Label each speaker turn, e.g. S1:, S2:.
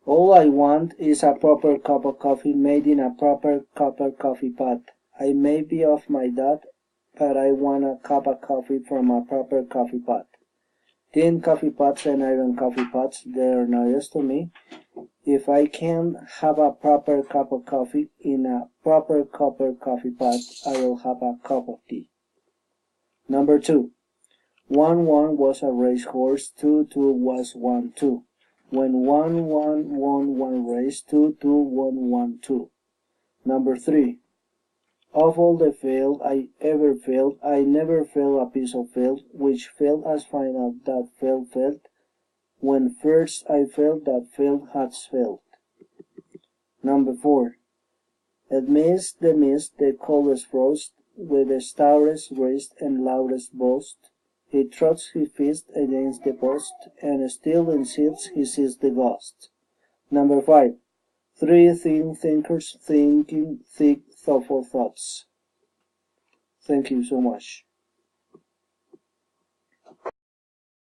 S1: All I want is a proper cup of coffee made in a proper copper coffee pot. I may be off my dot, but I want a cup of coffee from a proper coffee pot. Tin coffee pots and iron coffee pots, they're no use to me. If I can have a proper cup of coffee in a proper copper coffee pot, I will have a cup of tea. Number 2. 1-1 was a racehorse, 2-2 was 1-2. When 1-1 won one race, 2-2 won 1-2. Number 3. Of all the field I ever felt, I never felt a piece of field which felt as fine as that field felt when first I felt that field had felt. Number 4. Amidst the mist, the coldest frost, with the stoutest wrist and loudest boast, he thrusts his fist against the post, and still insists he sees the ghost. Number 5. 3 thin thinkers thinking thick, thoughtful thoughts. Thank you so much.